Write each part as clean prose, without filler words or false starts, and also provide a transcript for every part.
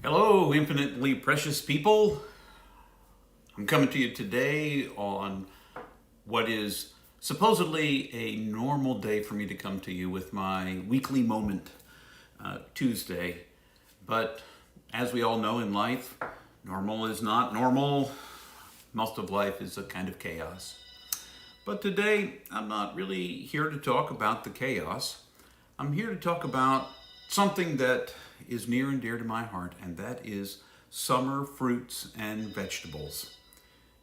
Hello, infinitely precious people. I'm coming to you today on what is supposedly a normal day for me to come to you with my weekly moment, Tuesday. But as we all know in life, normal is not normal. Most of life is a kind of chaos. But today, I'm not really here to talk about the chaos. I'm here to talk about something that is near and dear to my heart, and that is summer fruits and vegetables.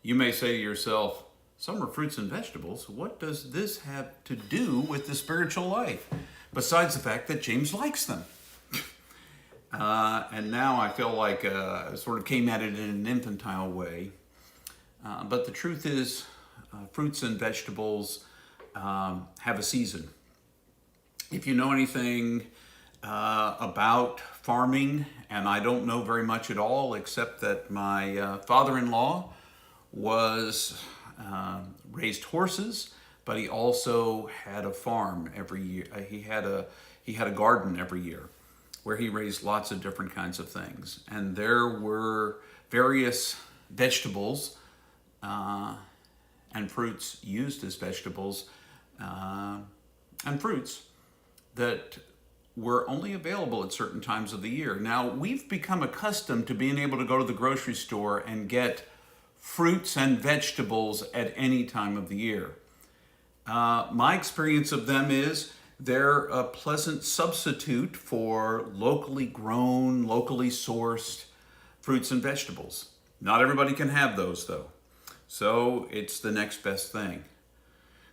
You may say to yourself, summer fruits and vegetables? What does this have to do with the spiritual life? Besides the fact that James likes them. And now I feel like I sort of came at it in an infantile way. But the truth is, fruits and vegetables have a season. If you know anything about farming, and I don't know very much at all, except that my father-in-law was raised horses, but he also had a farm every year. He had a garden every year where he raised lots of different kinds of things, and there were various vegetables and fruits used as vegetables and fruits that were only available at certain times of the year. Now, we've become accustomed to being able to go to the grocery store and get fruits and vegetables at any time of the year. My experience of them is they're a pleasant substitute for locally grown, locally sourced fruits and vegetables. Not everybody can have those, though. So it's the next best thing.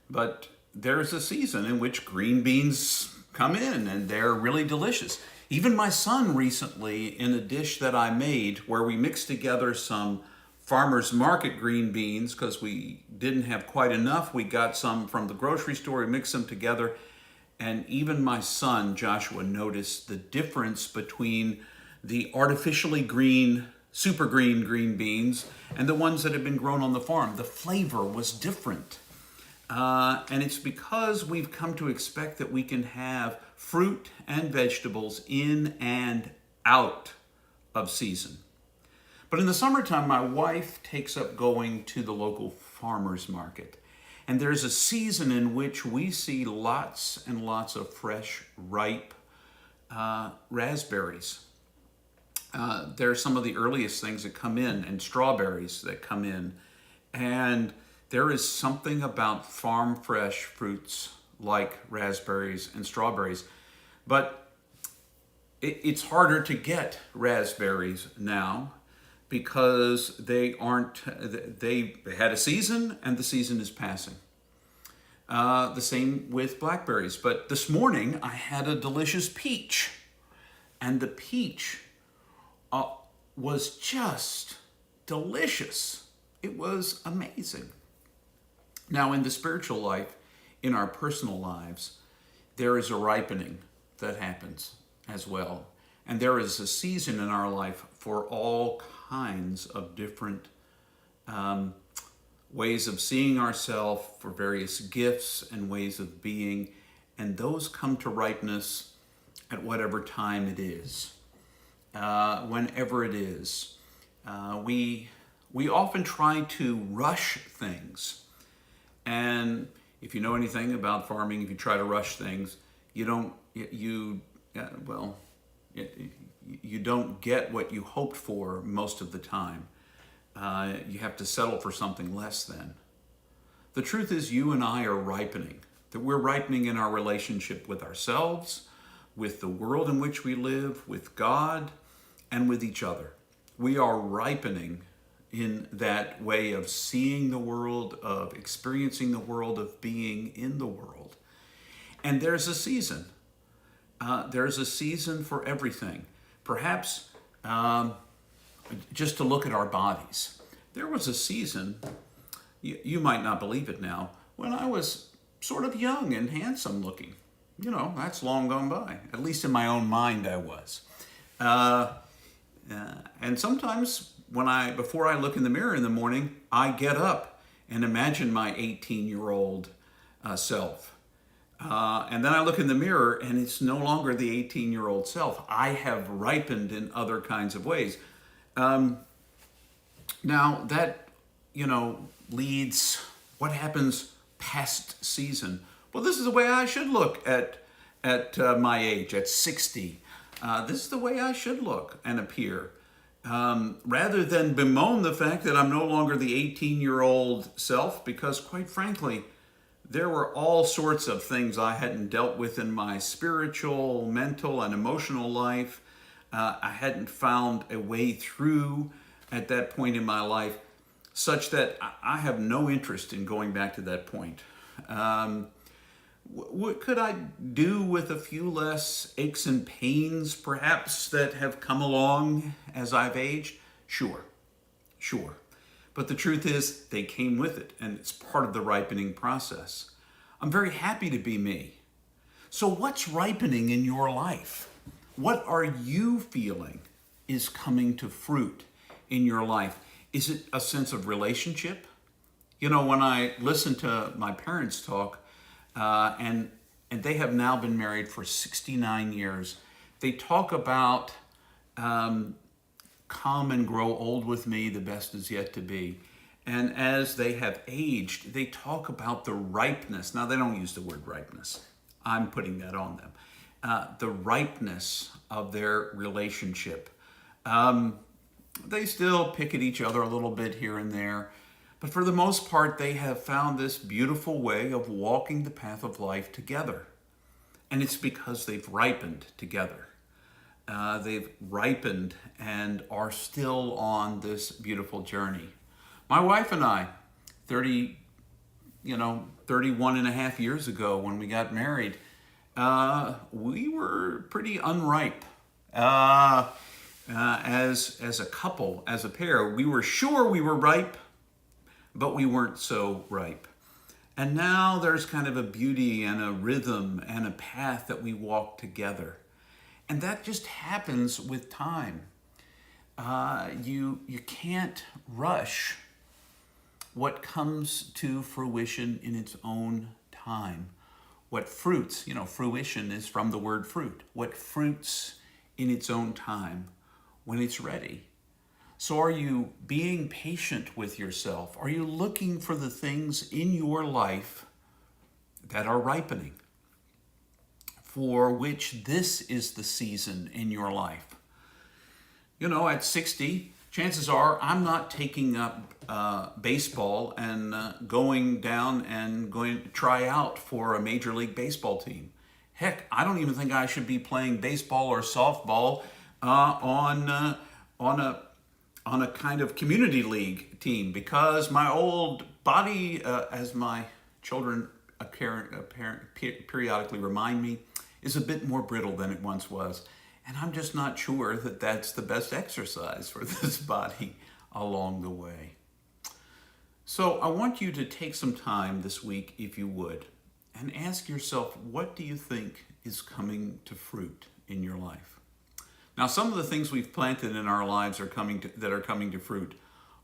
But there's a season in which green beans come in and they're really delicious. Even my son recently, in a dish that I made where we mixed together some farmer's market green beans because we didn't have quite enough, we got some from the grocery store, we mixed them together, and even my son Joshua noticed the difference between the artificially green, super green beans and the ones that had been grown on the farm. The flavor was different. And it's because we've come to expect that we can have fruit and vegetables in and out of season. But in the summertime, my wife takes up going to the local farmer's market. And there's a season in which we see lots and lots of fresh, ripe raspberries. They're some of the earliest things that come in, and strawberries that come in. And there is something about farm fresh fruits like raspberries and strawberries. But it's harder to get raspberries now because they had a season and the season is passing. The same with blackberries. But this morning I had a delicious peach. And the peach was just delicious. It was amazing. Now, in the spiritual life, in our personal lives, there is a ripening that happens as well. And there is a season in our life for all kinds of different ways of seeing ourselves, for various gifts and ways of being. And those come to ripeness at whatever time it is, whenever it is. We often try to rush things. And if you know anything about farming, if you try to rush things, you don't get what you hoped for most of the time. You have to settle for something less than. The truth is, you and I are ripening. That we're ripening in our relationship with ourselves, with the world in which we live, with God, and with each other. We are ripening in that way of seeing the world, of experiencing the world, of being in the world. And there's a season. There's a season for everything. Perhaps just to look at our bodies. There was a season, you might not believe it now, when I was sort of young and handsome looking. You know, that's long gone by. At least in my own mind I was. And sometimes before I look in the mirror in the morning, I get up and imagine my 18-year-old self. And then I look in the mirror and it's no longer the 18-year-old self. I have ripened in other kinds of ways. Now that, leads, what happens past season? Well, this is the way I should look at my age, at 60. This is the way I should look and appear. Rather than bemoan the fact that I'm no longer the 18-year-old self, because quite frankly, there were all sorts of things I hadn't dealt with in my spiritual, mental, and emotional life. I hadn't found a way through at that point in my life, such that I have no interest in going back to that point. What could I do with a few less aches and pains, perhaps, that have come along as I've aged? Sure. But the truth is, they came with it, and it's part of the ripening process. I'm very happy to be me. So what's ripening in your life? What are you feeling is coming to fruit in your life? Is it a sense of relationship? When I listen to my parents talk, and they have now been married for 69 years, they talk about come and grow old with me, the best is yet to be. And as they have aged, they talk about the ripeness. Now, they don't use the word ripeness. I'm putting that on them. The ripeness of their relationship. They still pick at each other a little bit here and there. But for the most part, they have found this beautiful way of walking the path of life together. And it's because they've ripened together. They've ripened and are still on this beautiful journey. My wife and I, 31 and a half years ago when we got married, we were pretty unripe. As a couple, as a pair, we were sure we were ripe, but we weren't so ripe. And now there's kind of a beauty and a rhythm and a path that we walk together. And that just happens with time. You can't rush what comes to fruition in its own time. What fruits, fruition is from the word fruit. What fruits in its own time when it's ready. So are you being patient with yourself? Are you looking for the things in your life that are ripening, for which this is the season in your life? At 60, chances are I'm not taking up baseball and going down and going to try out for a Major League Baseball team. Heck, I don't even think I should be playing baseball or softball on a kind of community league team, because my old body, as my children periodically remind me, is a bit more brittle than it once was. And I'm just not sure that that's the best exercise for this body along the way. So I want you to take some time this week, if you would, and ask yourself, what do you think is coming to fruit in your life? Now, some of the things we've planted in our lives that are coming to fruit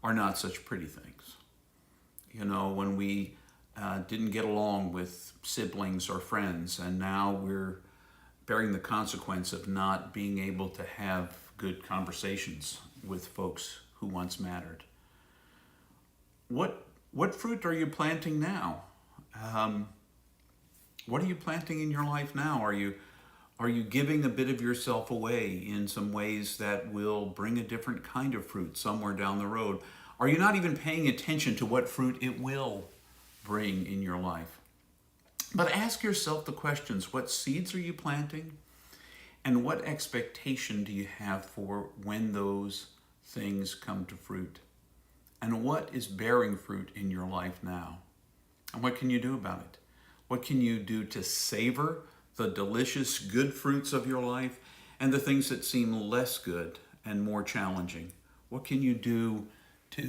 are not such pretty things. When we didn't get along with siblings or friends, and now we're bearing the consequence of not being able to have good conversations with folks who once mattered. What fruit are you planting now? What are you planting in your life now? Are you giving a bit of yourself away in some ways that will bring a different kind of fruit somewhere down the road? Are you not even paying attention to what fruit it will bring in your life? But ask yourself the questions: what seeds are you planting? And what expectation do you have for when those things come to fruit? And what is bearing fruit in your life now? And what can you do about it? What can you do to savor the delicious, good fruits of your life and the things that seem less good and more challenging? What can you do to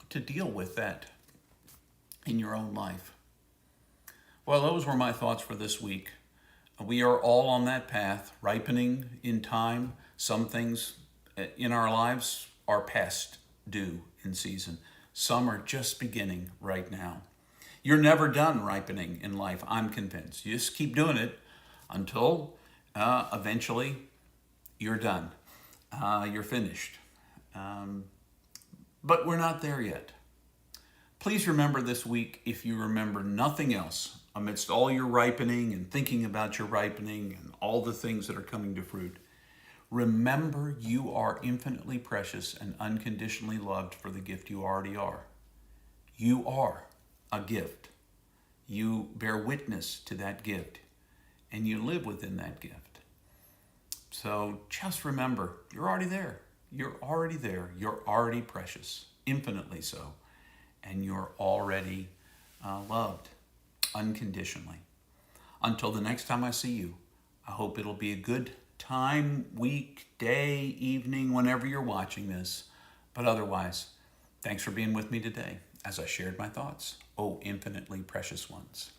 deal with that in your own life? Well, those were my thoughts for this week. We are all on that path, ripening in time. Some things in our lives are past due in season. Some are just beginning right now. You're never done ripening in life, I'm convinced. You just keep doing it until eventually you're done. You're finished. But we're not there yet. Please remember this week, if you remember nothing else, amidst all your ripening and thinking about your ripening and all the things that are coming to fruit, remember you are infinitely precious and unconditionally loved for the gift you already are. You are a gift. You bear witness to that gift, and you live within that gift. So just remember, you're already there. You're already there. You're already precious, infinitely so. And you're already loved unconditionally. Until the next time I see you, I hope it'll be a good time, week, day, evening, whenever you're watching this. But otherwise, thanks for being with me today as I shared my thoughts. Oh, infinitely precious ones.